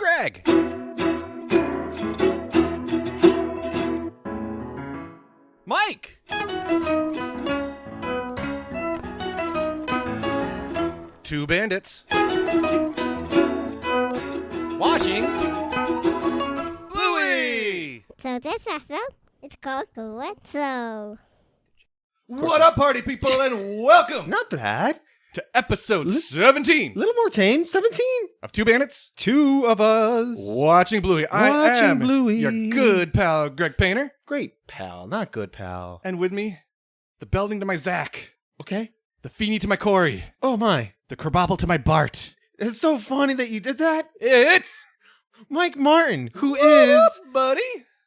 Greg. Mike. Two bandits. Watching Bluey. So this episode is called Calypso. What up, party people, and welcome Not bad. to episode 17 A little more tame. 17. of Two Bandits Two of us. Watching Bluey. I Watching am Bluey. your good pal, Greg Painter. Great pal, not good pal. And with me, the Belding to my Zach, Okay. the Feeny to my Corey, Oh my. the Kerbobble to my Bart. It's so funny that you did that. It's Mike Martin, who is buddy.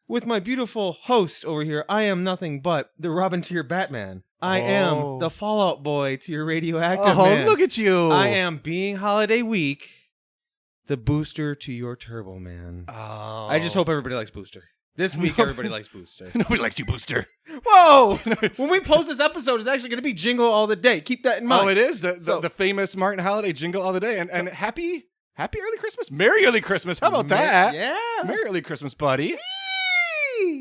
with my beautiful host over here. I am nothing but the Robin to your Batman. I am the Fallout Boy to your Radioactive Man. Look at you. I am being Holiday Week, the Booster to your Turbo Man. Oh. I just hope everybody likes Booster. This week, everybody likes Booster. Nobody likes you, Booster. Whoa! When we post this episode, it's actually going to be Jingle All the Day. Keep that in mind. Oh, it is the famous Martin Holiday jingle all the day. And happy early Christmas. Merry early Christmas. How about that? Yeah. Merry early Christmas, buddy.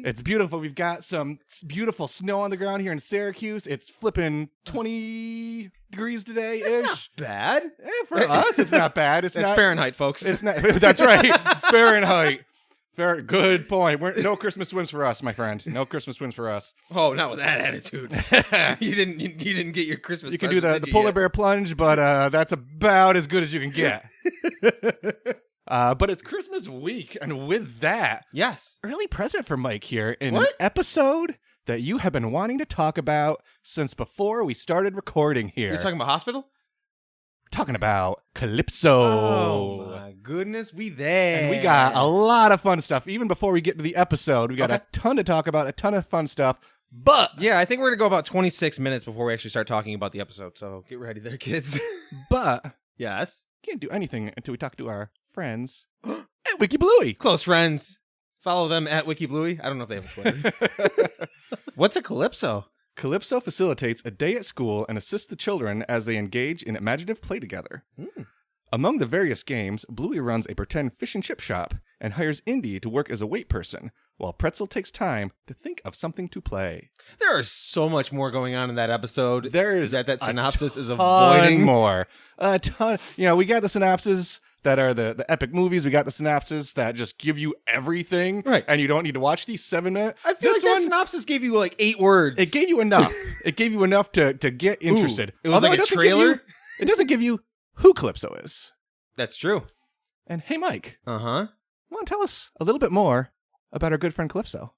It's beautiful. We've got some beautiful snow on the ground here in Syracuse. It's flipping 20 degrees today-ish. It's not bad. For us, it's not bad. It's That's not Fahrenheit, folks. It's not. That's right. Fahrenheit. Good point. No Christmas swims for us, my friend. No Christmas swims for us. Oh, not with that attitude. You didn't get your Christmas. You can do the polar bear plunge, but that's about as good as you can get. But it's Christmas week, and with that, Yes. early present for Mike here in What? an episode that you have been wanting to talk about since before we started recording here. You're talking about hospital? Talking about Calypso. Oh my goodness, we there. And we got a lot of fun stuff. Even before we get to the episode, we got Okay. a ton to talk about, a ton of fun stuff. But Yeah, I think we're gonna go about 26 minutes before we actually start talking about the episode. So get ready there, kids. Yes. can't do anything until we talk to our friends at Wiki Bluey. Close friends. Follow them at WikiBluey. I don't know if they have a Twitter. What's a Calypso? Calypso facilitates a day at school and assists the children as they engage in imaginative play together. Among the various games, Bluey runs a pretend fish and chip shop and hires Indy to work as a wait person, while Pretzel takes time to think of something to play. There is so much more going on in that episode. There is that synopsis is ton avoiding. more. A ton. You know, we got the synopses that are the epic movies. We got the synopses that just give you everything. Right. And you don't need to watch these 7 minutes. I feel like that synopsis gave you like 8 words. It gave you enough. It gave you enough to get interested. Ooh, it was Although like a doesn't give trailer? you- it doesn't give you who Calypso is. That's true. And hey, Mike, Uh-huh. want to tell us a little bit more about our good friend Calypso?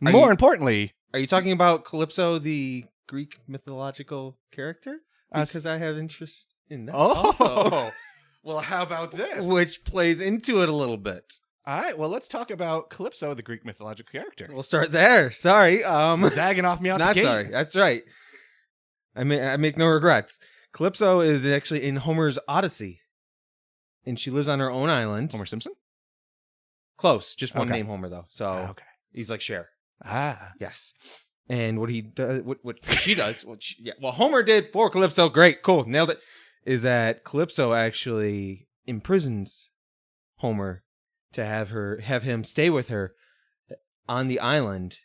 Are More you- importantly, Are you talking about Calypso, the Greek mythological character? Uh, Because I have interest in that oh, also. well, how about this? Which plays into it a little bit. All right, well, let's talk about Calypso, the Greek mythological character. We'll start there. Sorry. Zagging off me out the Not gate. sorry. That's right. I make no regrets. Calypso is actually in Homer's Odyssey, and she lives on her own island. Homer Simpson? Close, just one Okay. name Homer though. So Okay. he's like Cher. Ah. Yes. And what he does, what she does, what Homer did for Calypso, great, cool, nailed it. Is that Calypso actually imprisons Homer to have him stay with her on the island,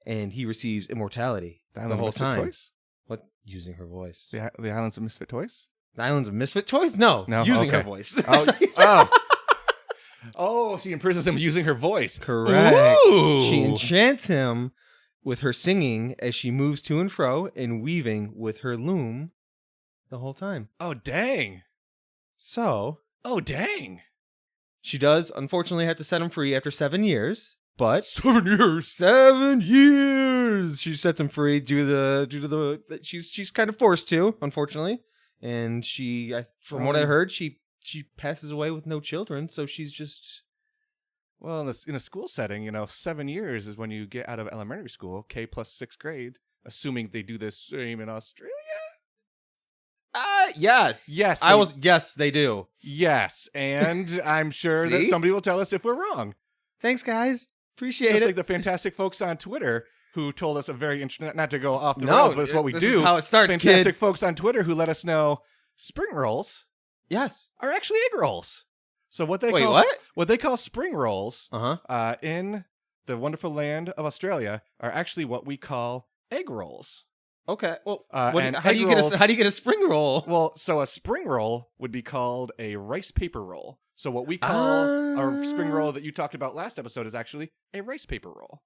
and he receives immortality The the Island of whole Misfit time. Toys? What? Using her voice? The Islands of Misfit Toys? The Islands of Misfit Toys? No, No? using her Okay. voice. Oh, That's what he said. oh, she imprisons him using her voice. Correct. Ooh. She enchants him with her singing as she moves to and fro and weaving with her loom the whole time. Oh, dang. So Oh, dang. she does unfortunately have to set him free after 7 years, but 7 years. 7 years she sets him free due to the she's kind of forced to, unfortunately, and from what I heard, she passes away with no children, so she's just. Well, in a school setting, 7 years is when you get out of elementary school, K plus 6th grade, assuming they do this same in Australia. Yes. Yes, Yes, they do. Yes, and I'm sure that See? somebody will tell us if we're wrong. Thanks, guys. Appreciate Just it. like the fantastic folks on Twitter who told us a very interesting, not to go off the No, rails, but it's what we this do. is how it starts, Fantastic kid. folks on Twitter who let us know spring rolls Yes. are actually egg rolls. So what they Wait, call what? they call spring rolls Uh-huh. in the wonderful land of Australia are actually what we call egg rolls. Okay. Well, And how do you egg rolls- how do you get a spring roll? Well, so a spring roll would be called a rice paper roll. So what we call a spring roll that you talked about last episode is actually a rice paper roll.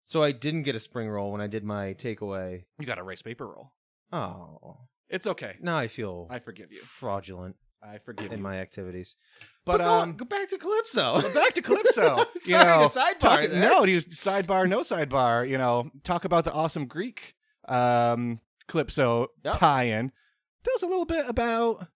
So I didn't get a spring roll when I did my takeaway. You got a rice paper roll. Oh. It's okay. Now I feel I forgive you. fraudulent I forgive in you. my activities. But go back to Calypso. back to Calypso. Sorry to sidebar there. No, he was sidebar, no sidebar. Talk about the awesome Greek Calypso tie-in. Tell us a little bit about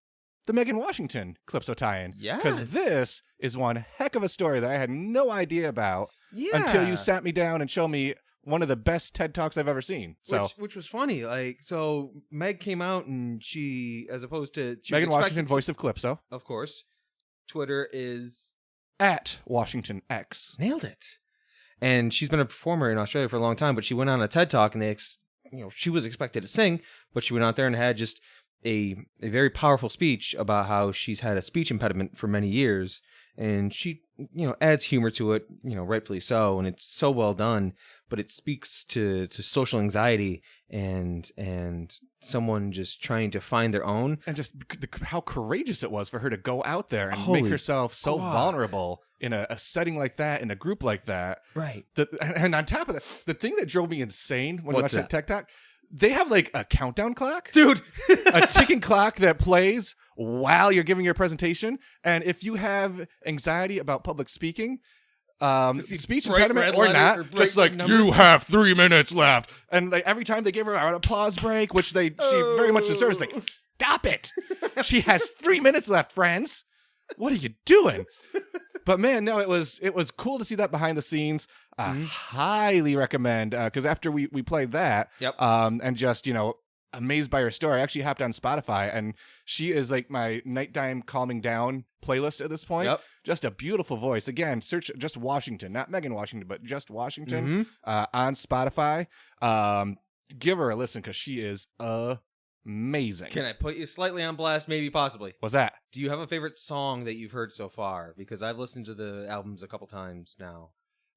the Megan Washington Calypso tie-in. Yes. Because this is one heck of a story that I had no idea about until you sat me down and showed me one of the best TED Talks I've ever seen. So which was funny. So Meg came out and she, as opposed to Megan Washington, voice of Calypso. Of course. Twitter is at Washington X. Nailed it. And she's been a performer in Australia for a long time, but she went on a TED Talk and she was expected to sing, but she went out there and had just a very powerful speech about how she's had a speech impediment for many years, and she adds humor to it, rightfully so, and it's so well done, but it speaks to social anxiety and someone just trying to find their own, and just how courageous it was for her to go out there and Holy make herself so God. vulnerable in a setting like that, in a group like that. Right. And on top of that, the thing that drove me insane when I What's watched that TED Talk, they have like a countdown clock, dude. a ticking clock that plays while you're giving your presentation. And if you have anxiety about public speaking, speech impediment or not, just like you have 3 minutes left, and like every time they gave her a pause break, which she very much deserves, like stop it. She has 3 minutes left, friends. What are you doing? But man, no, it was cool to see that behind the scenes. Highly recommend, because after we played that, and just amazed by her story, I actually hopped on Spotify, and she is like my nighttime calming down playlist at this point. Yep. Just a beautiful voice. Again, search just Washington, not Megan Washington, but just Washington on Spotify. Give her a listen because she is amazing. Can I put you slightly on blast? Maybe, possibly. What's that? Do you have a favorite song that you've heard so far? Because I've listened to the albums a couple times now.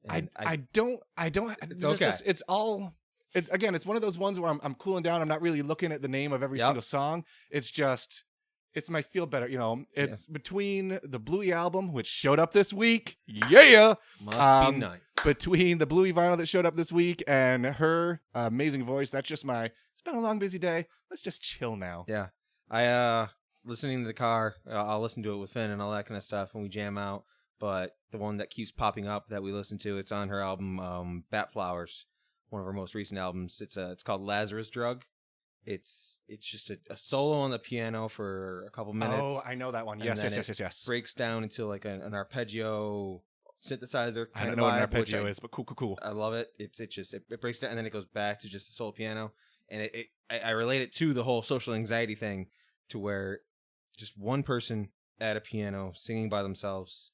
I don't. It's okay. It's one of those ones where I'm cooling down. I'm not really looking at the name of every single song. It's my feel better. It's between the Bluey album, which showed up this week. Yeah. Must be nice. Between the Bluey vinyl that showed up this week and her amazing voice, that's just it's been a long, busy day. Let's just chill now. Yeah. I, listening to the car, I'll listen to it with Finn and all that kind of stuff, and we jam out. But the one that keeps popping up that we listen to, it's on her album, Bat Flowers, one of her most recent albums. It's called Lazarus Drug. It's just a solo on the piano for a couple minutes. Oh, I know that one. Yes. Breaks down into like an arpeggio synthesizer. I don't know what an arpeggio is, but cool. I love it. It breaks down and then it goes back to just a solo piano. And I relate it to the whole social anxiety thing, to where just one person at a piano singing by themselves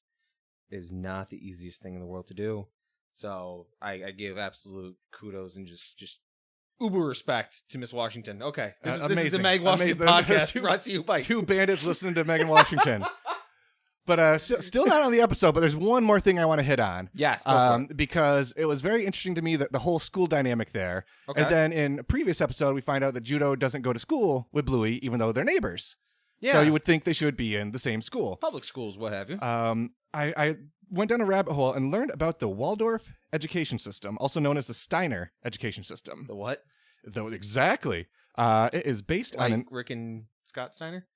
is not the easiest thing in the world to do. So I give absolute kudos and just uber respect to Miss Washington. Okay, this is the Meg Washington podcast brought to you by two bandits listening to Megan Washington. But still not on the episode, but there's one more thing I want to hit on. Yes, go for it. Because it was very interesting to me that the whole school dynamic there. Okay. And then in a previous episode, we find out that Judo doesn't go to school with Bluey, even though they're neighbors. Yeah. So you would think they should be in the same school. Public schools, what have you. I went down a rabbit hole and learned about the Waldorf education system, also known as the Steiner Education System. The what? Exactly. It is based on Rick and Scott Steiner?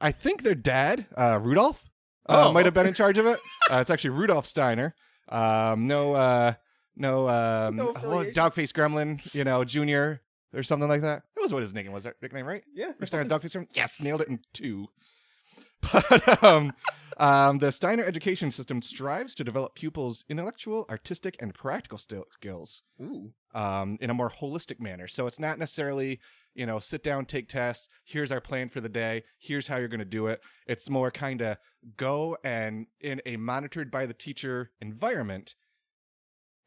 I think their dad, Rudolph, might have been in charge of it. It's actually Rudolph Steiner. Dogface Gremlin, Junior or something like that. That was what his nickname was. That nickname, right? Yeah. Steiner Dogface Gremlin. Yes, nailed it in 2. But the Steiner Education System strives to develop pupils' intellectual, artistic, and practical skills. Ooh. In a more holistic manner. So it's not necessarily, sit down, take tests. Here's our plan for the day. Here's how you're going to do it. It's more kind of go and in a monitored by the teacher environment,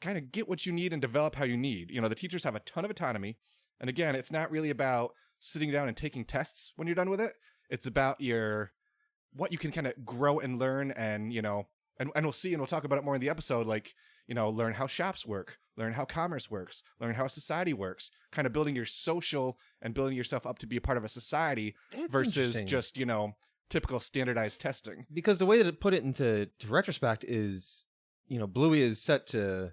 kind of get what you need and develop how you need. The teachers have a ton of autonomy. And again, it's not really about sitting down and taking tests when you're done with it. It's about what you can kind of grow and learn, and and we'll see, and we'll talk about it more in the episode, like, learn how shops work, learn how commerce works, learn how society works, kind of building your social and building yourself up to be a part of a society. That's versus interesting. just, typical standardized testing. Because the way that it put it into retrospect is, Bluey is set to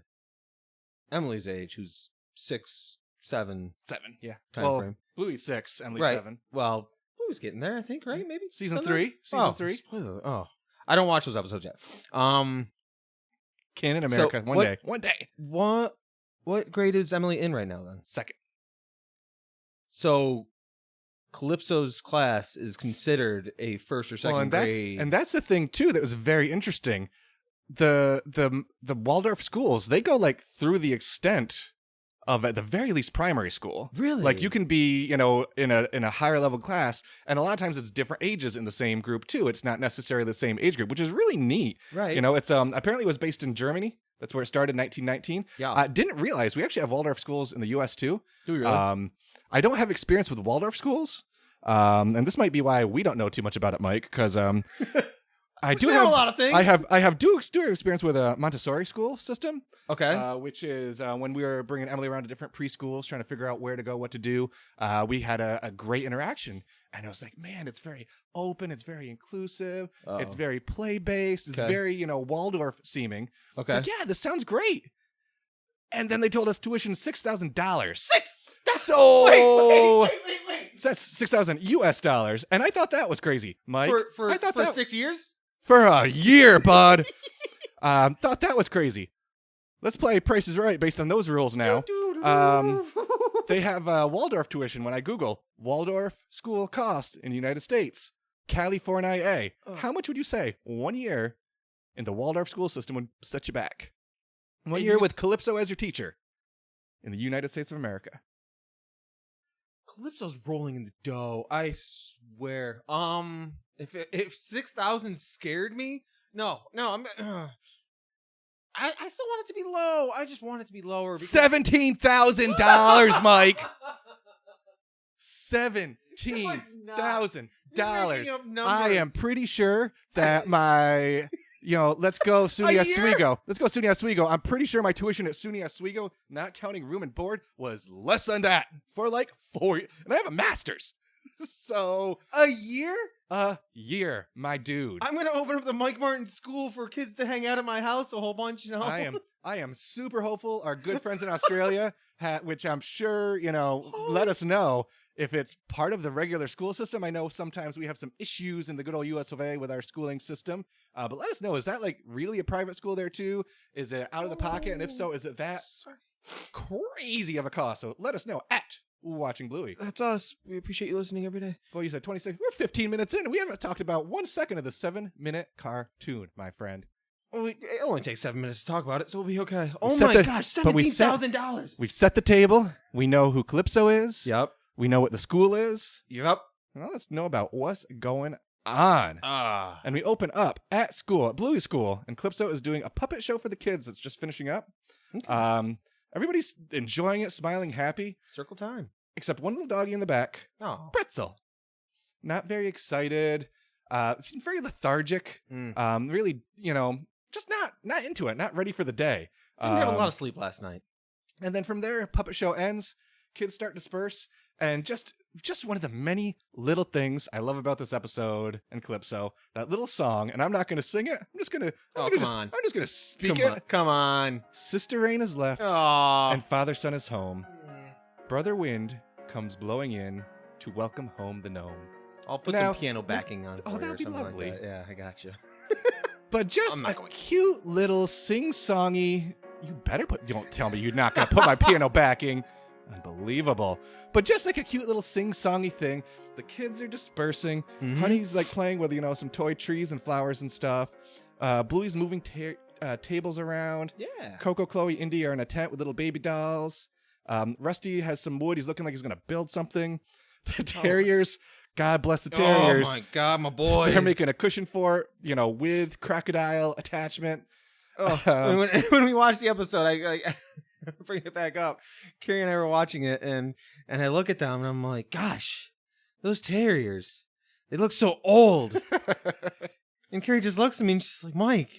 Emily's age, who's 6, 7 7, yeah. time frame. Bluey's 6, Emily's Right. 7. Well, Bluey's getting there, I think, right? Maybe Season Still 3. there? Season 3. Spoiler. Oh, I don't watch those episodes yet. Canon America. So One day. What grade is Emily in right now then? 2nd. So Calypso's class is considered a first or second grade. And that's the thing too that was very interesting. The Waldorf schools, they go like through the extent of, at the very least, primary school. Really? Like you can be, in a higher level class, and a lot of times it's different ages in the same group too. It's not necessarily the same age group, which is really neat. Right. It's apparently it was based in Germany. That's where it started in 1919. Yeah. I didn't realize we actually have Waldorf schools in the US too. Do we really? I don't have experience with Waldorf schools. And this might be why we don't know too much about it, Mike, because I do have a lot of things. I have do experience with a Montessori school system, Okay. which is when we were bringing Emily around to different preschools, trying to figure out where to go, what to do. We had a great interaction, and I was like, man, it's very open, it's very inclusive, it's very play based, it's Okay. very Waldorf seeming. Okay. It's like, yeah, this sounds great. And then they told us tuition $6,000. So wait. So that's $6,000 US, and I thought that was crazy, Mike. I thought for that 6 years? for a year, bud. Thought that was crazy. Let's play Price is Right based on those rules now. They have Waldorf tuition. When I Google Waldorf school cost in the United States, California, how much would you say 1 year in the Waldorf school system would set you back? 1 year with Calypso as your teacher in the United States of America. Calypso's rolling in the dough. I swear. If 6,000 scared me, no, I'm. I still want it to be low. I just want it to be lower. $17,000, Mike. $17,000. I am pretty sure that my, let's go SUNY Oswego. Let's go SUNY Oswego. I'm pretty sure my tuition at SUNY Oswego, not counting room and board, was less than that for like 4 years. And I have a master's. So A year? a year, my dude. I'm gonna open up the Mike Martin School for kids to hang out at my house a whole bunch. I am super hopeful. Our good friends in Australia, which I'm sure, let us know if it's part of the regular school system. I know sometimes we have some issues in the good old US of A with our schooling system. But let us know, is that like really a private school there too? Is it out of the pocket? And if so, is it that crazy of a cost? So let us know at Watching Bluey. That's us. We appreciate you listening every day. Well, you said 26. We're 15 minutes in, and we haven't talked about 1 second of the 7-minute cartoon, my friend. Well, it only takes 7 minutes to talk about it, so we'll be okay. We Oh set my the- gosh, but we set- $17,000. We've set the table. We know who Calypso is. Yep. We know what the school is. Yep. Now let's know about what's going on. And we open up at school, at Bluey's school, and Calypso is doing a puppet show for the kids that's just finishing up. Okay. Everybody's enjoying it, smiling, happy, Circle time. except one little doggy in the back, Oh. Pretzel. Not very excited. Seemed very lethargic. Really, just not into it, not ready for the day. Didn't have a lot of sleep last night. And then from there, puppet show ends. Kids start to disperse, and just one of the many little things I love about this episode and Calypso, that little song. And I'm not going to sing it. I'm just going to. I'm just going to speak it. Come on. Sister Rain is left, Aw. and Father Sun is home. Brother Wind comes blowing in to welcome home the gnome. I'll put Now- some piano backing on. Oh, for you that'd or be something lovely. Like that. Yeah, I got you. But just I'm not a going- cute little sing-songy. You better don't tell me you're not going to put my piano backing. Unbelievable. But just like a cute little sing-songy thing. The kids are dispersing. Mhm. Honey's like playing with, some toy trees and flowers and stuff. Bluey's moving tables around. Yeah. Coco, Chloe, Indy are in a tent with little baby dolls. Rusty has some wood. He's looking like he's going to build something. The terriers, God bless the terriers. Oh my God, my boys. They're making a cushion for it, with crocodile attachment. Oh, when we watched the episode, I bring it back up. Carrie and I were watching it, and I look at them, and I'm like, gosh, those terriers. It looks so old. And Carrie just looks at me and she's like, Mike,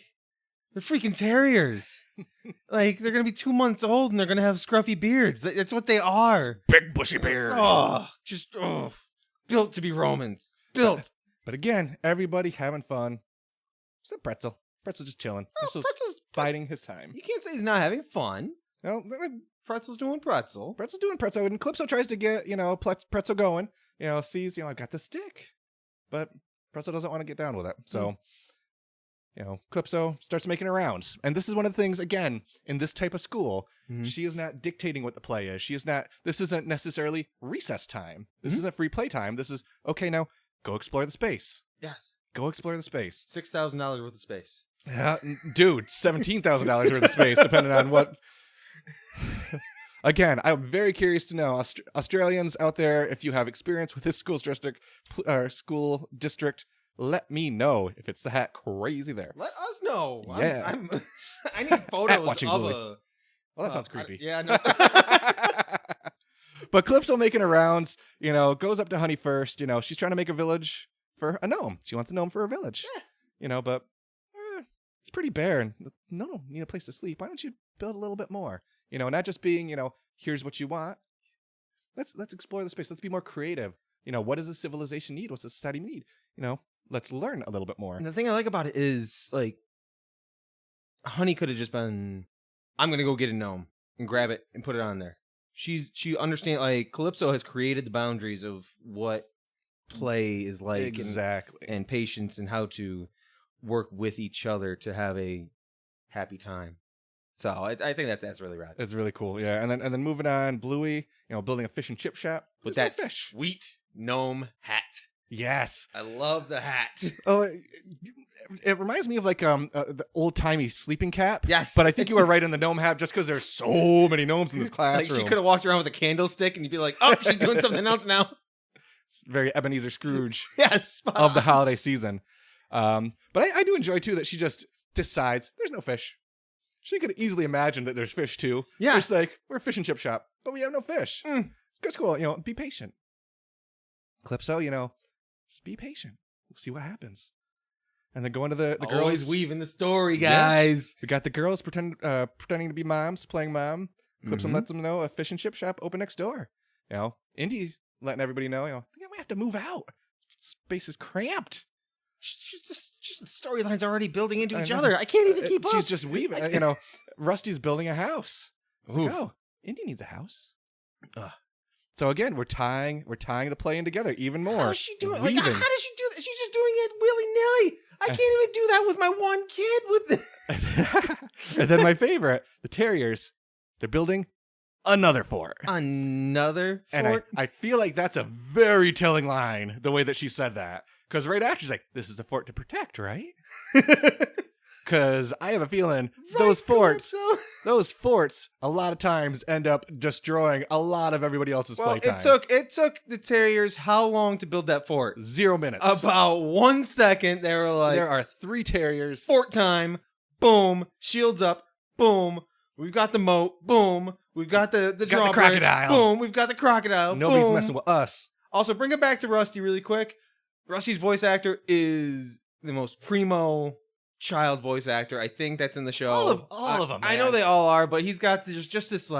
they're freaking terriers. Like, they're going to be 2 months old and they're going to have scruffy beards. That's what they are. Big bushy beard. Oh, built to be Romans. Built. But again, everybody having fun. Except Pretzel. Pretzel's just chilling. Pretzel's biding his time. You can't say he's not having fun. No, Pretzel's doing pretzel. Pretzel's doing Pretzel. And Calypso tries to get, Pretzel going. Sees, I've got the stick. But Pretzel doesn't want to get down with it. So, Calypso starts making her rounds. And this is one of the things, again, in this type of school, she is not dictating what the play is. This isn't necessarily recess time. This isn't free play time. This is, okay, now go explore the space. Yes. Go explore the space. $6,000 worth of space. Yeah, dude, $17,000 worth of space, depending on what. Again, I'm very curious to know, Australians out there, if you have experience with this school district, let me know if it's that crazy there. Let us know. Yeah. I need photos watching of Bluey. a... Well, that sounds creepy. Yeah, no. But Calypso making her rounds, goes up to Honey first. She's trying to make a village for a gnome. She wants a gnome for a village. Yeah. But it's pretty bare and no need a place to sleep. Why don't you build a little bit more? Not just being, here's what you want. Let's explore the space. Let's be more creative. What does a civilization need? What's a society need? Let's learn a little bit more. And the thing I like about it is, like, Honey could have just been, I'm going to go get a gnome and grab it and put it on there. She understands, like, Calypso has created the boundaries of what play is like. Exactly. And patience and how to work with each other to have a happy time. So I think that's really rad. It's really cool, yeah. And then moving on, Bluey, building a fish and chip shop with that sweet gnome hat. Yes, I love the hat. Oh, it reminds me of like the old timey sleeping cap. Yes, but I think you were right in the gnome hat just because there's so many gnomes in this classroom. Like she could have walked around with a candlestick and you'd be like, oh, she's doing something else now. It's very Ebenezer Scrooge. Yes, of the holiday season. But I do enjoy too that she just decides there's no fish. She could easily imagine that there's fish too. Yeah. It's like, we're a fish and chip shop, but we have no fish. It's cool. Be patient. Calypso, just be patient. We'll see what happens. And then go into the girls. Always weaving the story, guys. Yeah. We got the girls pretending to be moms, playing mom. Calypso lets them know a fish and chip shop open next door. Indy letting everybody know, I think we have to move out. Space is cramped. Just the storylines are already building into each other. I can't even keep up. She's just weaving. Rusty's building a house. Like, Indy needs a house. So again, we're tying the play in together even more. How's she doing? Like, how does she do that? She's just doing it willy-nilly. I can't even do that with my one kid. And then my favorite, the terriers. They're building another fort. Another fort? And I feel like that's a very telling line, the way that she said that. Because right after she's like, this is the fort to protect, right? Because I have a feeling those forts, a lot of times end up destroying a lot of everybody else's playtime. It took the terriers how long to build that fort? 0 minutes. About 1 second. They were like, there are 3 terriers. Fort time. Boom. Shields up. Boom. We've got the moat. Boom. We've got the drawbridge. Crocodile. Boom. We've got the crocodile. Nobody's Boom. messing with us. Also, bring it back to Rusty really quick. Rusty's voice actor is the most primo child voice actor I think that's in the show. All of them. Man. I know they all are, but he's got just this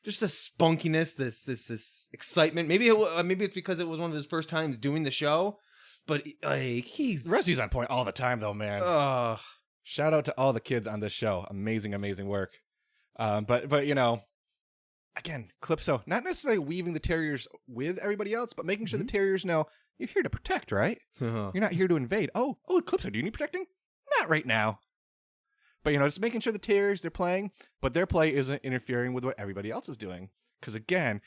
spunkiness, this excitement. Maybe it's because it was one of his first times doing the show, but like Rusty's on point all the time though, man. Shout out to all the kids on this show. Amazing work. But again, Calypso, not necessarily weaving the terriers with everybody else, but making sure the terriers know you're here to protect, right? You're not here to invade. Oh, Calypso, do you need protecting? Not right now. But, just making sure the terriers, they're playing, but their play isn't interfering with what everybody else is doing. Because, again,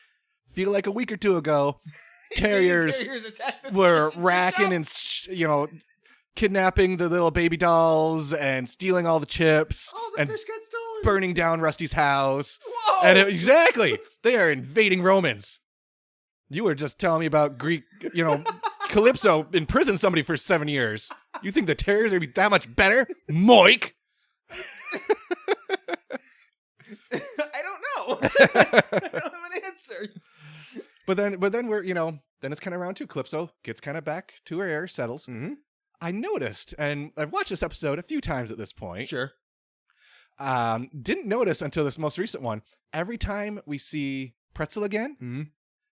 feel like a week or two ago, terriers were racking and, kidnapping the little baby dolls and stealing all the chips. Oh, the fish got stolen. Burning down Rusty's house. Whoa! And exactly. They are invading Romans. You were just telling me about Greek, Calypso imprisoned somebody for 7 years. You think the terriers are going to be that much better? Moik! I don't know. I don't have an answer. But then we're, then it's kind of round 2. Calypso gets kind of back to her air, settles. Mm-hmm. I noticed, and I've watched this episode a few times at this point. Sure. Didn't notice until this most recent one. Every time we see Pretzel again,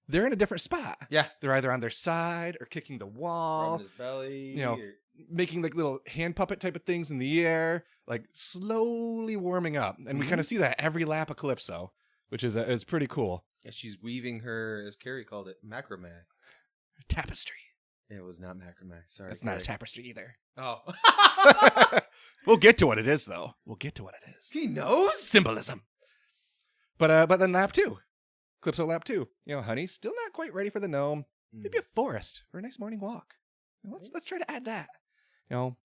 they're in a different spot. Yeah. They're either on their side or kicking the wall. Rubbing his belly. You know, making like little hand puppet type of things in the air, like slowly warming up. And we kind of see that every lap of Calypso, which is pretty cool. Yeah, she's weaving her, as Carrie called it, macrame. Tapestry. It was not macrame. Sorry. It's not a tapestry either. Oh. We'll get to what it is, though. We'll get to what it is. He knows? Symbolism. But then lap 2. Calypso lap 2. You know, honey, still not quite ready for the gnome. Maybe a forest for a nice morning walk. You know, let's try to add that. You know,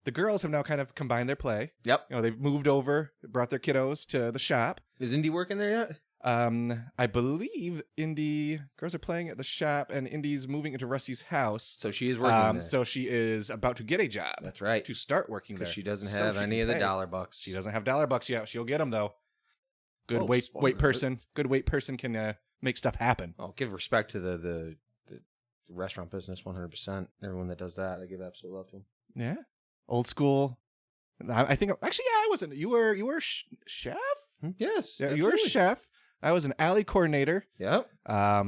the girls have now kind of combined their play. Yep. You know, they've moved over, brought their kiddos to the shop. Is Indy working there yet? I believe girls are playing at the shop, and Indy's moving into Rusty's house. So she is working there. So she is about to get a job. That's right. To start working there. Because she doesn't So have she any can of the pay. dollar bucks. She doesn't have dollar bucks yet. She'll get them though. Good Oh, weight spoiler person. Good weight person can make stuff happen. I'll give respect to the restaurant business 100%. Everyone that does that, I give absolute love to them. Yeah, old school. I think actually, yeah, I wasn't. You were chef. Yes. Yeah, you were a chef. I was an alley coordinator. Yep.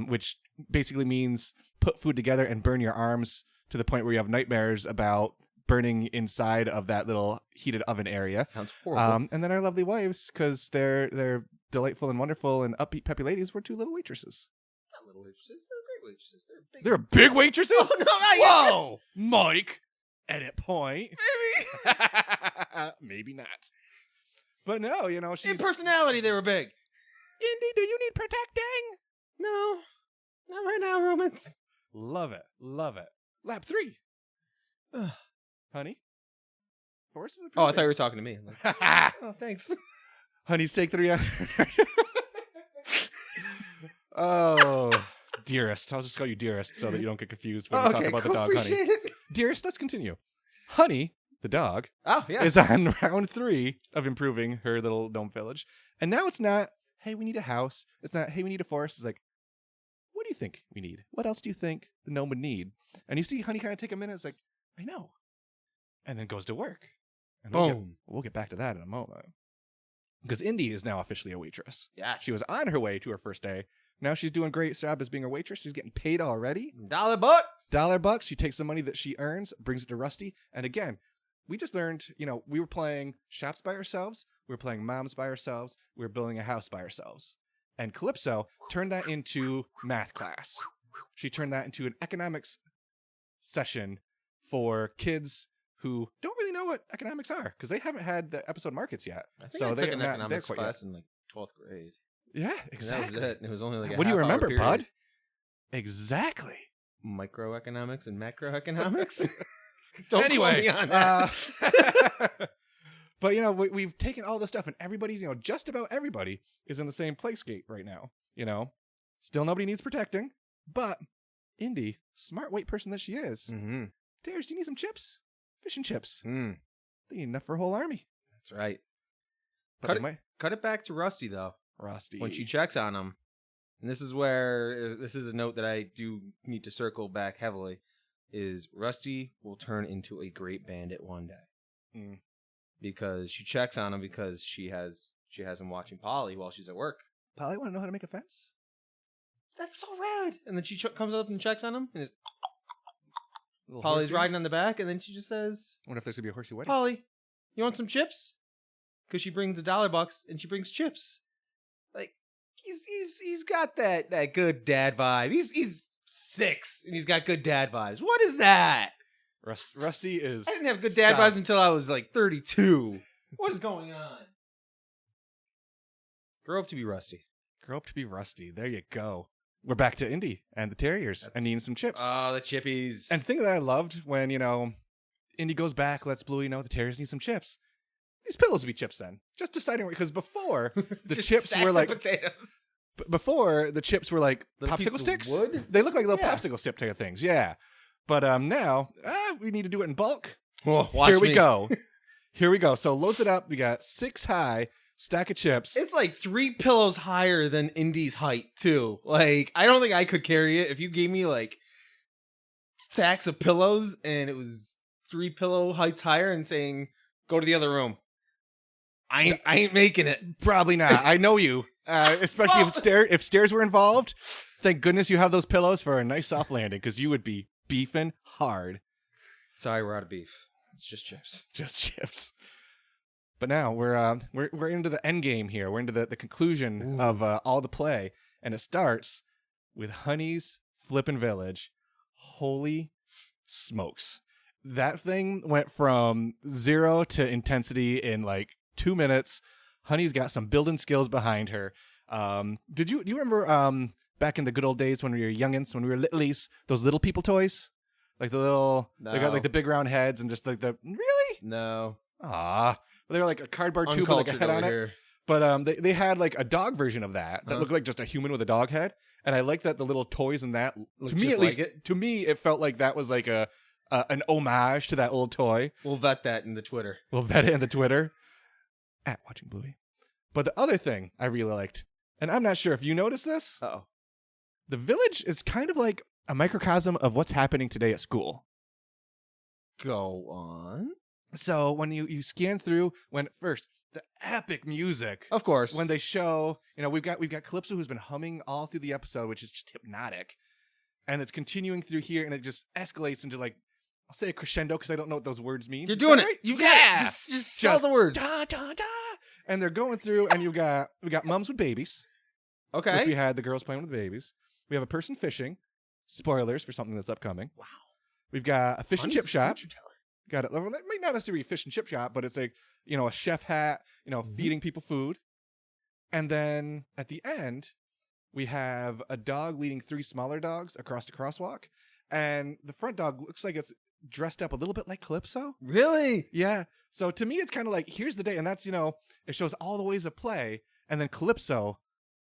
Which basically means put food together and burn your arms to the point where you have nightmares about burning inside of that little heated oven area. Sounds horrible. And then our lovely wives, because they're delightful and wonderful and upbeat, peppy ladies, were 2 little waitresses. Not little waitresses. They're great waitresses. They're big. They're big waitresses? Oh, no, not yet. Whoa! Mike! Edit point. Maybe. Maybe not. But no, you know, she's... In personality, they were big. Indy, do you need protecting? No. Not right now, Romans. Love it. Love it. Lap 3. Honey? Forces Oh, I thought you were talking to me. I'm like, oh, thanks. Honey's take 3 on... Oh, dearest. I'll just call you dearest so that you don't get confused when we talk about the dog, Honey. It. Dearest, let's continue. Honey, the dog, Oh, yeah. is on round 3 of improving her little gnome village. And now it's not, hey, we need a house. It's not, hey, we need a forest. It's like, what do you think we need? What else do you think the gnome would need? And you see Honey kind of take a minute. It's like, I know. And then goes to work. And Boom. We'll get back to that in a moment. Because Indy is now officially a waitress. Yeah. She was on her way to her first day. Now she's doing a great job as being a waitress. She's getting paid already. $1. $1. She takes the money that she earns, brings it to Rusty. And again, we just learned, you know, we were playing shops by ourselves. We were playing moms by ourselves. We were building a house by ourselves. And Calypso turned that into math class. She turned that into an economics session for kids who don't really know what economics are because they haven't had the episode markets yet. I think So I they took are an not there economics quite class in like 12th grade. Yeah, And exactly. that was it. It was only like a What do you half-hour remember, period. bud? Exactly. Microeconomics and macroeconomics. Don't Anyway, quote me on that. but you know, we've taken all this stuff, and everybody's, you know, just about everybody is in the same playscape right now. You know, still nobody needs protecting, but Indy, smart weight person that she is, Mm-hmm. Dares, do you need some chips? Fish and chips. Mm, They need enough for a whole army. that's right. But Cut it back to Rusty though. Rusty. When she checks on him, and this is where this is a note that I do need to circle back heavily, is Rusty will turn into a great bandit one day. Mm. Because she checks on him because she has him watching Polly while she's at work. Polly want to know how to make a fence? That's so rad. And then she comes up and checks on him, and Little Polly's horsey? riding on the back, and then she just says, I wonder if there's gonna be a horsey wedding. Polly, you want some chips? Because she brings $1 and she brings chips. Like he's got that good dad vibe. He's 6 and he's got good dad vibes. What is that? Rusty is. I didn't have good dad solid. vibes until I was like 32. What is going on? Grow up to be Rusty. Grow up to be Rusty. There you go. We're back to Indy and the Terriers and needing some chips. Oh, the chippies. And the thing that I loved when, you know, Indy goes back, lets Bluey know the Terriers need some chips. These pillows would be chips then. Just deciding, because before the Just chips sacks were of like potatoes. before the chips were like Little piece popsicle of sticks. wood? They look like little Yeah. popsicle stick type of things. Yeah. But now we need to do it in bulk. Oh, Here we go. Here we go. So loads it up. We got 6 high stack of chips. It's like 3 pillows higher than Indy's height too. Like I don't think I could carry it. If you gave me like stacks of pillows, and it was 3 pillow heights higher, and saying, "Go to the other room." I ain't making it. Probably not. I know you. Especially if stairs were involved. Thank goodness you have those pillows for a nice soft landing, because you would be beefing hard. Sorry, we're out of beef. It's just chips. Just chips. But now we're into the end game here. We're into the conclusion of all the play, and it starts with Honey's Flippin' Village. Holy smokes! That thing went from 0 to intensity in like 2 minutes. Honey's got some building skills behind her. Do you remember back in the good old days when we were youngins, when we were littlies, those little people toys? Like the little, they got like the big round heads and just like really? No. Ah, they were like a cardboard tube with like a head on it. But they had like a dog version of that looked like just a human with a dog head. And I like that the little toys in that, to me at least, to me it felt like that was like an homage to that old toy. We'll vet that in the Twitter. We'll vet it in the Twitter. At Watching Bluey. But the other thing I really liked, and I'm not sure if you noticed this. Uh-oh. The village is kind of like a microcosm of what's happening today at school. Go on. So when you scan through, when first the epic music, of course, when they show, we've got Calypso who's been humming all through the episode, which is just hypnotic, and it's continuing through here, and it just escalates into like, I'll say a crescendo because I don't know what those words mean. You're doing right? it. You got it. Just tell the words. Da, da, da. And they're going through, and we got mums with babies. Okay. Which we had the girls playing with babies. We have a person fishing. Spoilers for something that's upcoming. Wow. We've got a fish and chip shop. Got it. Well, that might not necessarily be a fish and chip shop, but it's like, a chef hat, feeding people food. And then at the end, we have a dog leading 3 smaller dogs across a crosswalk. And the front dog looks like it's dressed up a little bit like Calypso. Really? Yeah. So to me, it's kind of like, here's the day. And that's, it shows all the ways of play. And then Calypso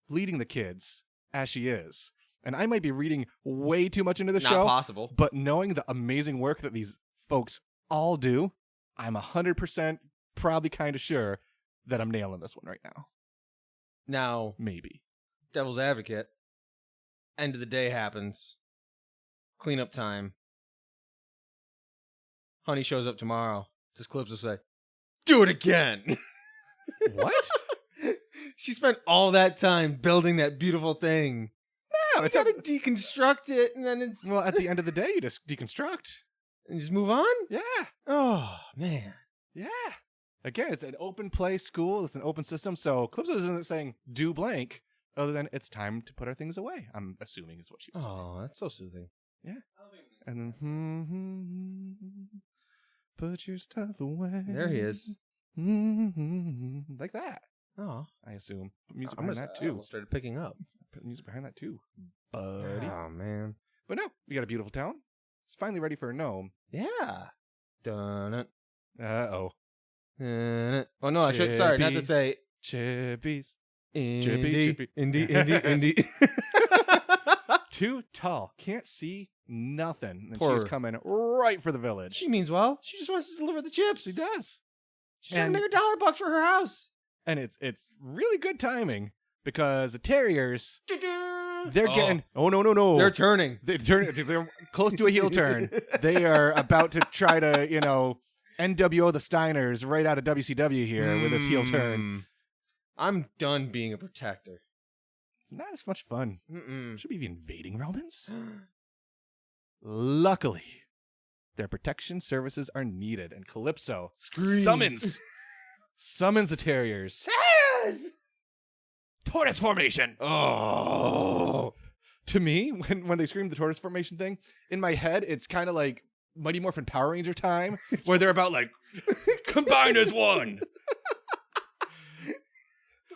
leading the kids as she is. And I might be reading way too much into the show. Not possible. But knowing the amazing work that these folks all do, I'm 100% probably kind of sure that I'm nailing this one right now. Now, maybe. Devil's advocate. End of the day happens. Cleanup time. Honey shows up tomorrow. Does Calypso say, "Do it again"? What? She spent all that time building that beautiful thing. No, it's got to deconstruct it, and then it's... Well, at the end of the day, you just deconstruct. And just move on? Yeah. Oh, man. Yeah. Again, it's an open play school. It's an open system. So Calypso isn't saying, do blank, other than it's time to put our things away. I'm assuming is what she was saying. Oh, that's so soothing. Yeah. And then, put your stuff away. There he is. Like that. Oh. I assume. Put music behind that, too. I started picking up. Put music behind that, too, buddy. Oh, man. But no, we got a beautiful town. It's finally ready for a gnome. Yeah. Dun it. Uh-oh. Oh, no, I should... Sorry, not to say... Chippies. Indy. Too tall. Can't see nothing. And Poor. she's coming right for the village. She means well. She just wants to deliver the chips. She does. She's trying to make her $1 for her house. And it's really good timing because the terriers, they're getting... Oh, no. They're turning. They're close to a heel turn. They are about to try to, NWO the Steiners right out of WCW here with this heel turn. I'm done being a protector. It's not as much fun. Should we be invading Romans? Luckily, their protection services are needed, and Calypso summons the terriers. Says! Tortoise formation. Oh. To me, when they scream the tortoise formation thing, in my head, it's kind of like Mighty Morphin Power Ranger time, where they're about like, combine as one.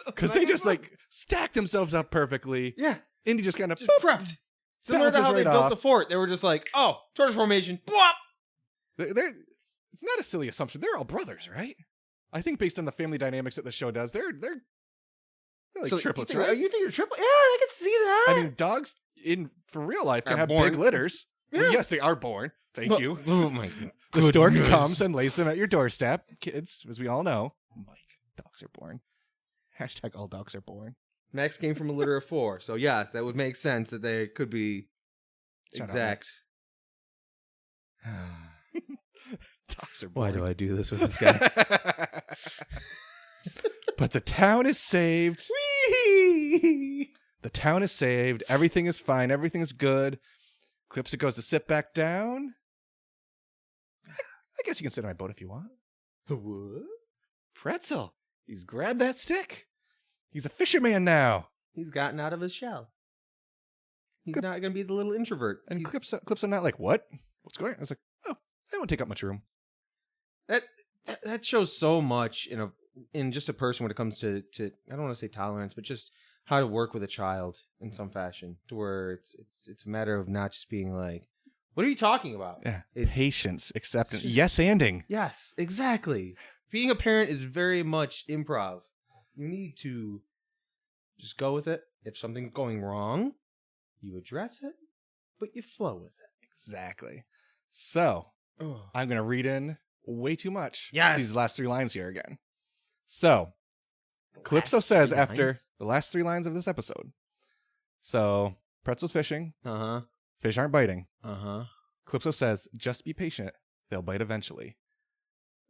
Because they just like stack themselves up perfectly. Yeah. Indy just kind of prepped. Similar to how they built the fort. They were just like, oh, tortoise formation. Bwop! It's not a silly assumption. They're all brothers, right? I think based on the family dynamics that the show does, they're like triplets, right? You think they're triplets? Yeah, I can see that. I mean, dogs for real life can have big litters. Yeah. Well, yes, they are born. Thank you. Oh my The stork comes and lays them at your doorstep. Kids, as we all know, dogs are born. Hashtag all dogs are born. Max came from a litter of 4, so yes, that would make sense that they could be Shout exact. Dogs are Why boring. do I do this with this guy? But the town is saved. Whee! The town is saved. Everything is fine. Everything is good. Calypso goes to sit back down. I guess you can sit on my boat if you want. What? Pretzel. He's grabbed that stick. He's a fisherman now. He's gotten out of his shell. He's Good. not going to be the little introvert. And He's- Calypso not like, what? What's going on? I was like, oh, that won't take up much room. That shows so much in just a person when it comes to I don't want to say tolerance, but just how to work with a child in some fashion, to where it's a matter of not just being like, what are you talking about? Yeah. It's- Patience, acceptance, just- yes-anding. Yes, exactly. Being a parent is very much improv. You need to just go with it. If something's going wrong, you address it, but you flow with it. Exactly. So, Oh. I'm going to read in way too much. Yes. These last 3 lines here again. So, Calypso says after the last 3 lines of this episode. So, Pretzel's fishing. Uh-huh. Fish aren't biting. Uh-huh. Calypso says, just be patient. They'll bite eventually.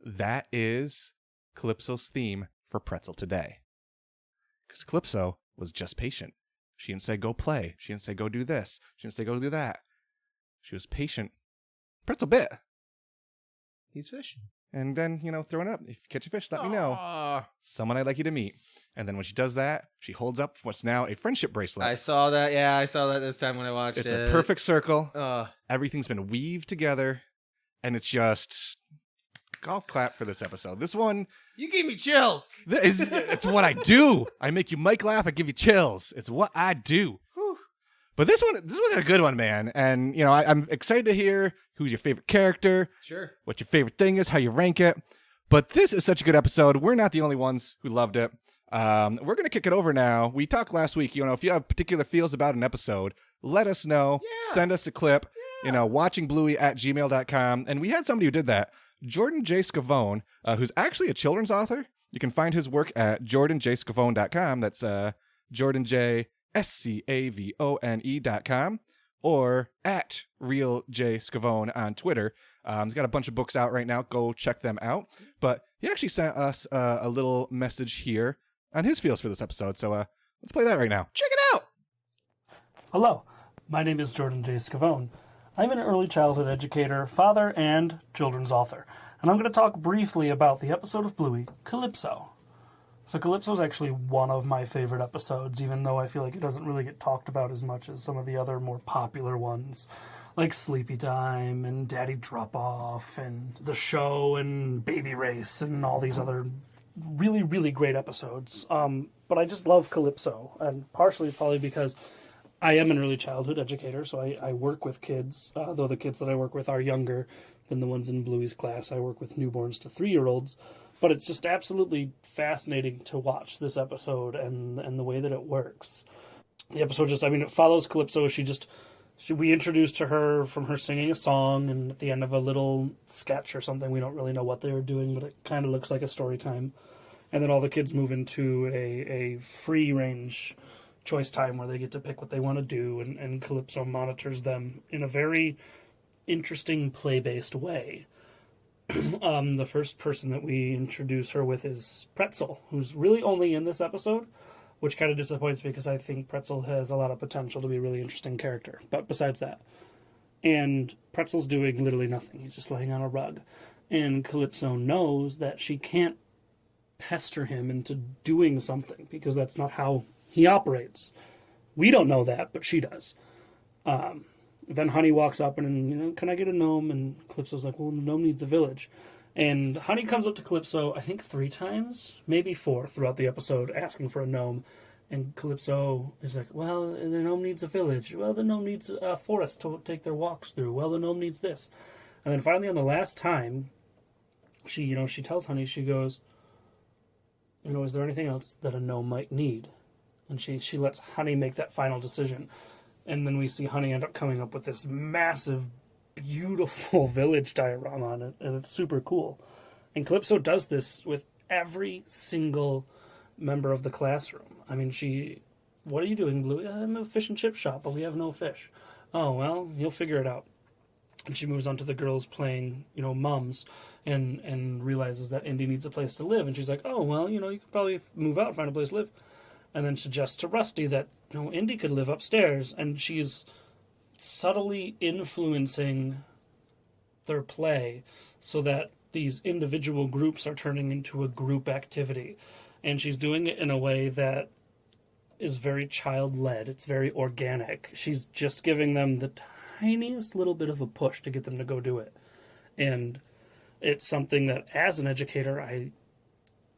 That is Calypso's theme for Pretzel today. Because Calypso was just patient. She didn't say go play. She didn't say go do this. She didn't say go do that. She was patient. Pretzel bit. He's fishing. And then, throwing up. If you catch a fish, let me know. Aw. Someone I'd like you to meet. And then when she does that, she holds up what's now a friendship bracelet. I saw that. Yeah, I saw that this time when I watched It's it. a perfect circle. Uh, Everything's been weaved together. And it's just golf clap for this episode. This one, you gave me chills. it's what I do. I make you Mike laugh. I give you chills. It's what I do. Whew. But this was a good one, man. And, I'm excited to hear who's your favorite character, Sure. what your favorite thing is, how you rank it. But this is such a good episode. We're not the only ones who loved it. We're going to kick it over now. We talked last week, if you have particular feels about an episode, let us know. Yeah. Send us a clip, watchingbluey@gmail.com. And we had somebody who did that. Jordan J Scavone, who's actually a children's author. You can find his work at jordanjscavone.com. That's jordanjscavone.com. Or at Real J Scavone on Twitter. He's got a bunch of books out right now. Go check them out. But he actually sent us a little message here on his feels for this episode. So let's play that right now. Check it out. Hello, my name is Jordan J. Scavone. I'm an early childhood educator, father, and children's author. And I'm going to talk briefly about the episode of Bluey, Calypso. So Calypso is actually one of my favorite episodes, even though I feel like it doesn't really get talked about as much as some of the other more popular ones, like Sleepy Time and Daddy Drop Off and The Show and Baby Race and all these other really, really great episodes. But I just love Calypso, and partially probably because I am an early childhood educator, so I work with kids, though the kids that I work with are younger than the ones in Bluey's class. I work with newborns to 3-year-olds. But it's just absolutely fascinating to watch this episode and the way that it works. The episode it follows Calypso. We introduced to her from her singing a song, and at the end of a little sketch or something. We don't really know what they were doing, but it kind of looks like a story time. And then all the kids move into a free range choice time where they get to pick what they want to do, and Calypso monitors them in a very interesting play-based way. The first person that we introduce her with is Pretzel, who's really only in this episode, which kind of disappoints me because I think Pretzel has a lot of potential to be a really interesting character. But besides that, and Pretzel's doing literally nothing. He's just laying on a rug. And Calypso knows that she can't pester him into doing something because that's not how he operates. We don't know that, but she does. Then Honey walks up and, can I get a gnome? And Calypso's like, well, the gnome needs a village. And Honey comes up to Calypso, I think 3 times, maybe 4 throughout the episode, asking for a gnome. And Calypso is like, well, the gnome needs a village. Well, the gnome needs a forest to take their walks through. Well, the gnome needs this. And then finally on the last time, she tells Honey, she goes, is there anything else that a gnome might need? And she lets Honey make that final decision. And then we see Honey end up coming up with this massive, beautiful village diorama on it, and it's super cool. And Calypso does this with every single member of the classroom. I mean, what are you doing, Bluey? I'm a fish and chip shop, but we have no fish. Oh, well, you'll figure it out. And she moves on to the girls playing, mums, and realizes that Indy needs a place to live. And she's like, oh, well, you can probably move out and find a place to live. And then suggests to Rusty that, Indy could live upstairs. And she's subtly influencing their play so that these individual groups are turning into a group activity. And she's doing it in a way that is very child-led. It's very organic. She's just giving them the tiniest little bit of a push to get them to go do it. And it's something that, as an educator, I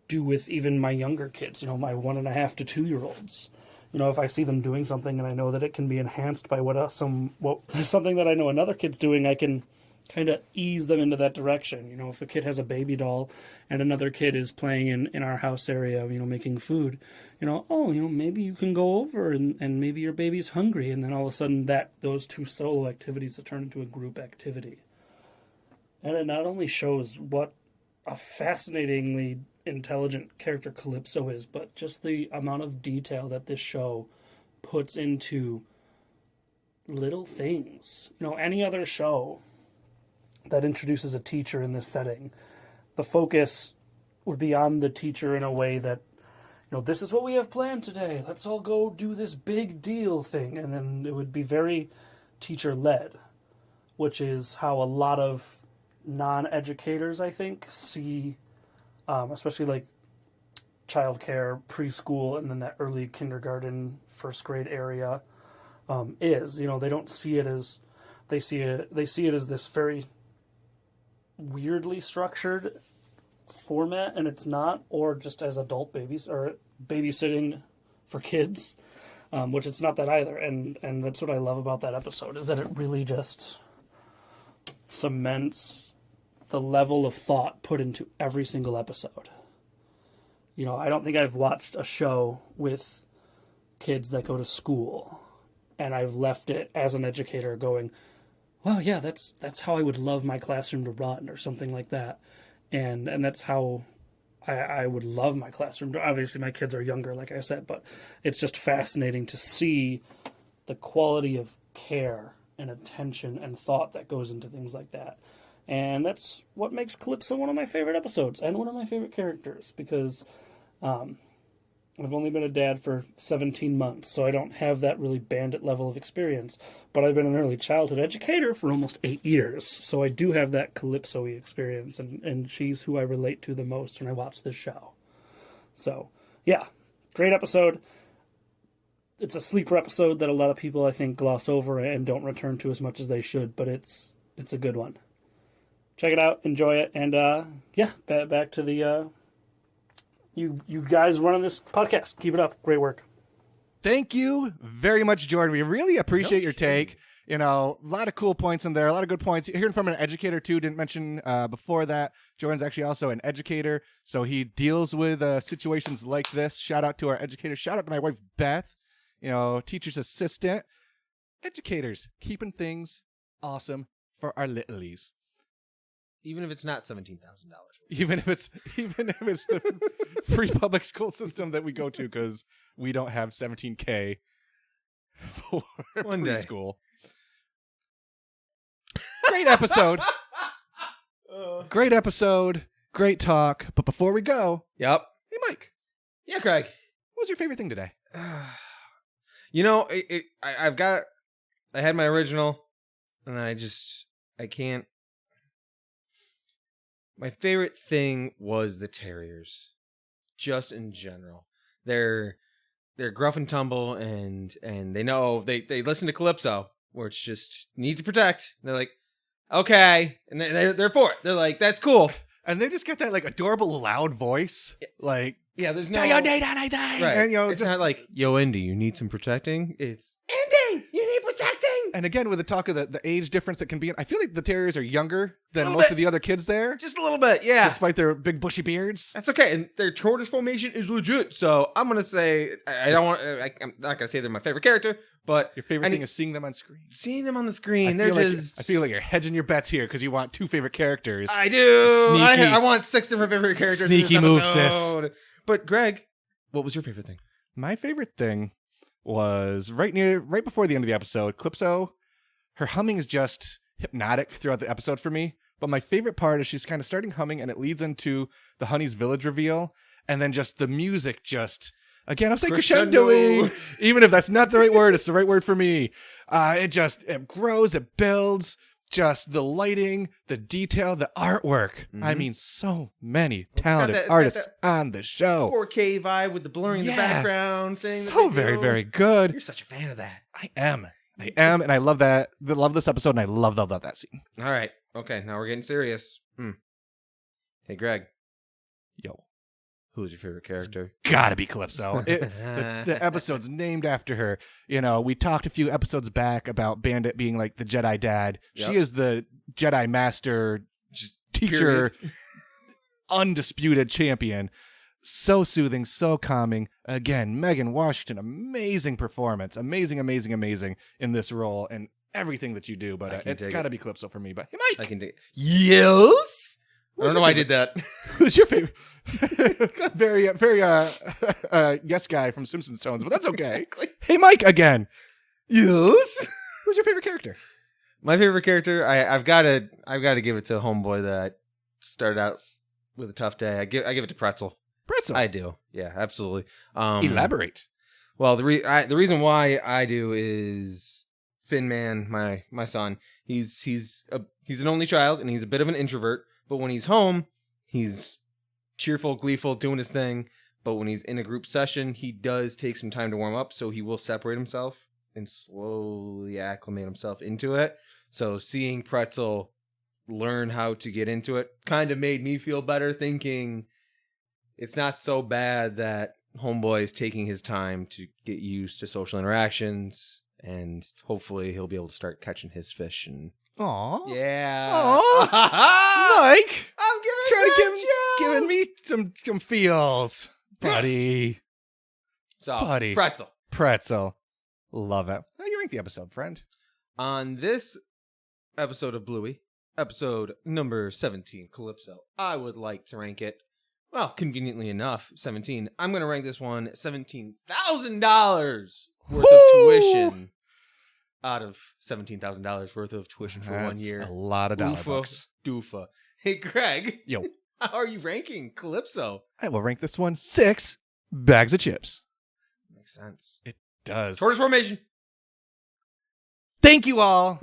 do with even my younger kids, my 1.5 to 2-year-olds. If I see them doing something and I know that it can be enhanced by something that I know another kid's doing, I can kind of ease them into that direction. If a kid has a baby doll and another kid is playing in our house area, making food, maybe you can go over and maybe your baby's hungry. And then all of a sudden those two solo activities will turn into a group activity. And it not only shows what a fascinatingly intelligent character Calypso is, but just the amount of detail that this show puts into little things. Any other show that introduces a teacher in this setting, the focus would be on the teacher in a way that, this is what we have planned today. Let's all go do this big deal thing. And then it would be very teacher-led, which is how a lot of non-educators, I think, see, especially like childcare, preschool, and then that early kindergarten, first grade area is. They don't see it as, they see it as this very weirdly structured format, and it's not, or just as adult babies or babysitting for kids, which it's not that either. And that's what I love about that episode, is that it really just cements the level of thought put into every single episode. I don't think I've watched a show with kids that go to school and I've left it as an educator going, well, yeah, that's how I would love my classroom to run, or something like that. And that's how I would love my classroom. Obviously, my kids are younger, like I said, but it's just fascinating to see the quality of care and attention and thought that goes into things like that. And that's what makes Calypso one of my favorite episodes and one of my favorite characters, because I've only been a dad for 17 months, so I don't have that really bandit level of experience. But I've been an early childhood educator for almost 8 years, so I do have that Calypso-y experience, and she's who I relate to the most when I watch this show. So, yeah, great episode. It's a sleeper episode that a lot of people, I think, gloss over and don't return to as much as they should, but it's a good one. Check it out, enjoy it, and back to the you guys running this podcast. Keep it up. Great work. Thank you very much, Jordan. We really appreciate your take. A lot of cool points in there, a lot of good points. Hearing from an educator, too, didn't mention before that, Jordan's actually also an educator, so he deals with situations like this. Shout out to our educators. Shout out to my wife, Beth, teacher's assistant. Educators, keeping things awesome for our littlies. Even if it's not $17,000. Even if it's the free public school system that we go to, because we don't have $17K for One day. preschool. Great episode. Great episode. Great talk. But before we go, Yep. hey, Mike, Yeah, Craig. what was your favorite thing today? I had my original, and then I can't. My favorite thing was the terriers, just in general. They're gruff and tumble, and they know they listen to Calypso, where it's just need to protect. They're like, okay, and they're for it. They're like, that's cool. And they just get that like adorable loud voice, like Yeah, there's no right. right. And It's just not like, yo, Indy, you need some protecting. It's Indy, you need protecting. and again with the talk of the age difference that can be. I feel like the terriers are younger than Little most bit. of the other kids there, Just a little bit, yeah. despite their big bushy beards. That's okay, and their tortoise formation is legit. So I'm gonna say I'm not gonna say they're my favorite character, but Your favorite thing is seeing them on screen. seeing them on the screen. I They're feel like you're hedging your bets here because you want two favorite characters. I do. Sneaky. I want 6 different favorite characters. Sneaky in this move, sis. episode. But Greg, what was your favorite thing? My favorite thing was right before the end of the episode. Calypso, her humming is just hypnotic throughout the episode for me. But my favorite part is she's kind of starting humming, and it leads into the Honey's Village reveal, and then just the music just, again, I'll say crescendoing. Even if that's not the right word, it's the right word for me. It grows, it builds, just the lighting, the detail, the artwork. I mean, so many talented artists on the show. 4K vibe with the blurring in the background thing. So very, very good. You're such a fan of that. I am, and I love that. I love this episode, and I love that scene. All right. Okay, now we're getting serious. Hey, Greg. Yo. Who's your favorite character? Gotta be Calypso. The episode's named after her. You know, we talked a few episodes back about Bandit being like the Jedi dad. Yep. She is the Jedi master, teacher, undisputed champion. So soothing, so calming. Again, Megan Washington, amazing performance. Amazing in this role and everything that you do. But it's gotta be Calypso for me. But hey, Mike! I can dig it. Yes? I don't know why I did that. Who's your favorite? very yes guy from Simpsons tones, but that's okay. Exactly. Hey, Mike again. Yes. Who's your favorite character? My favorite character, I've got to give it to a homeboy that started out with a tough day. I give it to Pretzel. Pretzel. I do. Yeah, absolutely. Elaborate. Well, the reason why I do is Finn Man, my son. He's an only child and he's a bit of an introvert. But when he's home, he's cheerful, gleeful, doing his thing. But when he's in a group session, he does take some time to warm up. So he will separate himself and slowly acclimate himself into it. So seeing Pretzel learn how to get into it kind of made me feel better, thinking it's not so bad that homeboy is taking his time to get used to social interactions. And hopefully he'll be able to start catching his fish and... Aww. Yeah. Aww. Mike. I'm giving me some feels. Buddy. So, Buddy. Pretzel. Love it. How do you rank the episode, friend? On this episode of Bluey, episode number 17, Calypso, I would like to rank it, well, conveniently enough, 17. I'm going to rank this one $17,000 worth of tuition. Out of $17,000 worth of tuition for 1 year. A lot of dollars. Doofa. Hey, Greg. Yo. How are you ranking Calypso? I will rank this one 6 bags of chips. Makes sense. It does. Tortoise formation. Thank you all.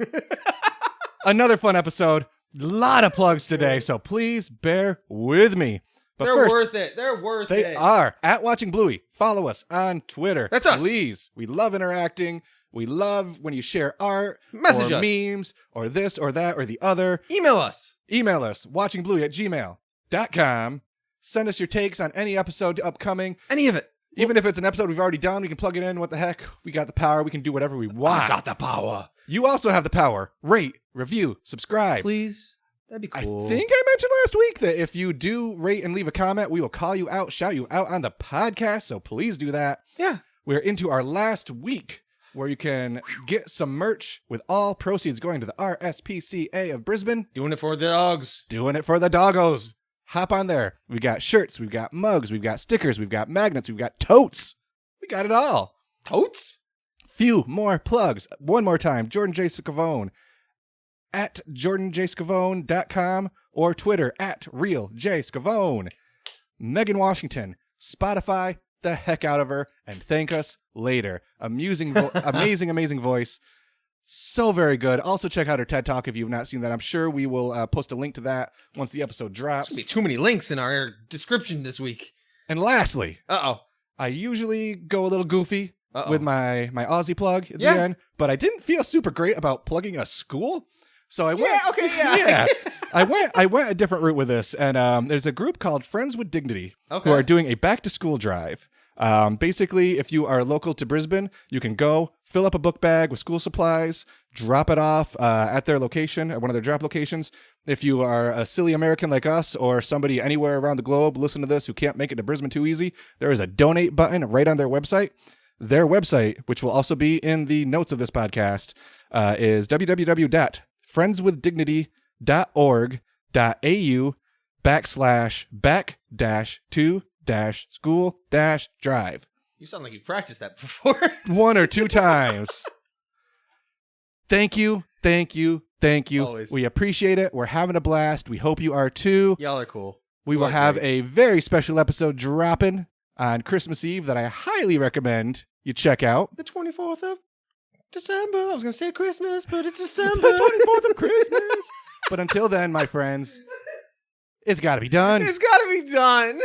Another fun episode. A lot of plugs today, so please bear with me. But They're first, worth it. They're worth it. They are. At Watching Bluey. Follow us on Twitter. That's us. Please. We love interacting. We love when you share art, message or us, memes, or this or that or the other. Email us, watchingbluey@gmail.com. Send us your takes on any episode upcoming. Any of it. Even if it's an episode we've already done, we can plug it in. What the heck? We got the power. We can do whatever we want. I got the power. You also have the power. Rate, review, subscribe. Please. That'd be cool. I think I mentioned last week that if you do rate and leave a comment, we will call you out, shout you out on the podcast. So please do that. Yeah. We're into our last week, where you can get some merch with all proceeds going to the RSPCA of Brisbane. Doing it for the dogs. Doing it for the doggos. Hop on there. We got shirts, we've got mugs, we've got stickers, we've got magnets, we've got totes. We got it all. Totes? Few more plugs. One more time, Jordan J Scavone at jordanjscavone.com or Twitter at RealJScavone. Megan Washington, Spotify, the heck out of her and thank us later. Amazing voice. So very good. Also check out her TED Talk if you've not seen that. I'm sure we will post a link to that once the episode drops. There's going to be too many links in our description this week. And lastly, I usually go a little goofy with my Aussie plug at the end, but I didn't feel super great about plugging a school. So I went. I went a different route with this, and there's a group called Friends with Dignity who are doing a back to school drive. Basically, if you are local to Brisbane, you can go fill up a book bag with school supplies, drop it off at their location, at one of their drop locations. If you are a silly American like us or somebody anywhere around the globe, listen to this, who can't make it to Brisbane too easy, there is a donate button right on their website. Their website, which will also be in the notes of this podcast, is www.friendswithdignity.org.au/back-to-school-drive. You sound like you practiced that before. 1 or 2 times. Thank you, Thank you. Always. We appreciate it. We're having a blast. We hope you are too. Y'all are cool. We will have a very special episode dropping on Christmas Eve that I highly recommend you check out. The 24th of December. I was going to say Christmas, but it's It's December. the 24th of Christmas. But until then, my friends, it's got to be done. It's got to be done.